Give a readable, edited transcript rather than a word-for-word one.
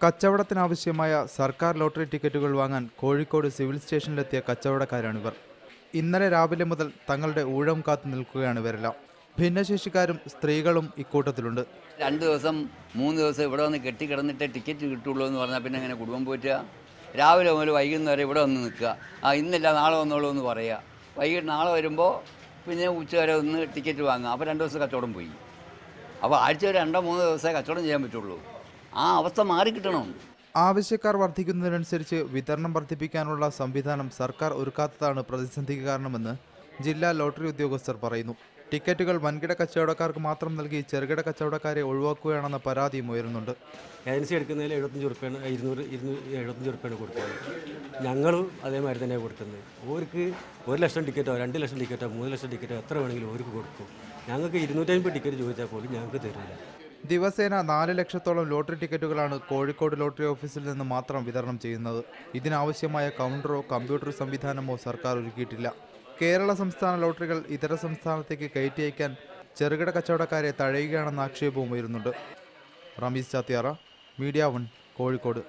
കച്ചവടത്തിനാവശ്യമായ സർക്കാർ ലോട്ടറി ടിക്കറ്റുകൾ വാങ്ങാൻ കോഴിക്കോട് സിവിൽ സ്റ്റേഷനിലെത്തിയ കച്ചവടക്കാരാണിവർ. ഇന്നലെ രാവിലെ മുതൽ തങ്ങളുടെ ഊഴം കാത്തു നിൽക്കുകയാണ് ഇവരെല്ലാം. ഭിന്നശേഷിക്കാരും സ്ത്രീകളും ഇക്കൂട്ടത്തിലുണ്ട്. 2 ദിവസം 3 ദിവസം ഇവിടെ വന്ന് കെട്ടിക്കിടന്നിട്ട് ടിക്കറ്റ് കിട്ടുള്ളൂ എന്ന് പറഞ്ഞാൽ പിന്നെ അങ്ങനെ കുടുംബം പോറ്റുക. രാവിലെ മുതൽ വൈകുന്നേരം ഇവിടെ വന്ന് നിൽക്കുക. ഇന്നില്ല നാളെ വന്നോളൂ എന്ന് പറയുക. വൈകിട്ട് നാളെ വരുമ്പോൾ പിന്നെ ഉച്ചവരെ ഒന്ന് ടിക്കറ്റ് വാങ്ങുക. അപ്പോൾ 2 ദിവസം കച്ചവടം പോയി. അപ്പോൾ ആഴ്ച ഒരു 2-3 ദിവസമേ കച്ചവടം ചെയ്യാൻ പറ്റുള്ളൂ. ആ അവസ്ഥ മാറിക്കിട്ടണം. ആവശ്യക്കാർ വർദ്ധിക്കുന്നതിനനുസരിച്ച് വിതരണം വർദ്ധിപ്പിക്കാനുള്ള സംവിധാനം സർക്കാർ ഒരുക്കാത്തതാണ് പ്രതിസന്ധിക്ക് കാരണമെന്ന് ജില്ലാ ലോട്ടറി ഉദ്യോഗസ്ഥർ പറയുന്നു. ടിക്കറ്റുകൾ വൻകിട കച്ചവടക്കാർക്ക് മാത്രം നൽകി ചെറുകിട കച്ചവടക്കാരെ ഒഴിവാക്കുകയാണെന്ന പരാതിയും ഉയരുന്നുണ്ട്. ഏജൻസി എടുക്കുന്നതിൽ 75 റുപ്യാണ് 275 റുപ്യാണ് കൊടുക്കുന്നത്. ഞങ്ങളും അതേമാതിരി തന്നെ കൊടുക്കുന്നത്. ഓർക്ക് 1 ലക്ഷം ടിക്കറ്റോ 2 ലക്ഷം ടിക്കറ്റോ 3 ലക്ഷം ടിക്കറ്റോ എത്ര വേണമെങ്കിലും ഓർക്ക് കൊടുക്കും. ഞങ്ങൾക്ക് 250 ടിക്കറ്റ് ചോദിച്ചാൽ പോലും ഞങ്ങൾക്ക് തരില്ല. ദിവസേന 4 ലക്ഷത്തോളം ലോട്ടറി ടിക്കറ്റുകളാണ് കോഴിക്കോട് ലോട്ടറി ഓഫീസിൽ നിന്ന് മാത്രം വിതരണം ചെയ്യുന്നത്. ഇതിനാവശ്യമായ കൗണ്ടറോ കമ്പ്യൂട്ടർ സംവിധാനമോ സർക്കാർ ഒരുക്കിയിട്ടില്ല. കേരള സംസ്ഥാന ലോട്ടറികൾ ഇതര സംസ്ഥാനത്തേക്ക് കയറ്റി അയക്കാൻ ചെറുകിട കച്ചവടക്കാരെ തഴയുകയാണെന്ന ആക്ഷേപവും ഉയരുന്നുണ്ട്. റമീസ് ചാത്തിയാറ, മീഡിയ 1, കോഴിക്കോട്.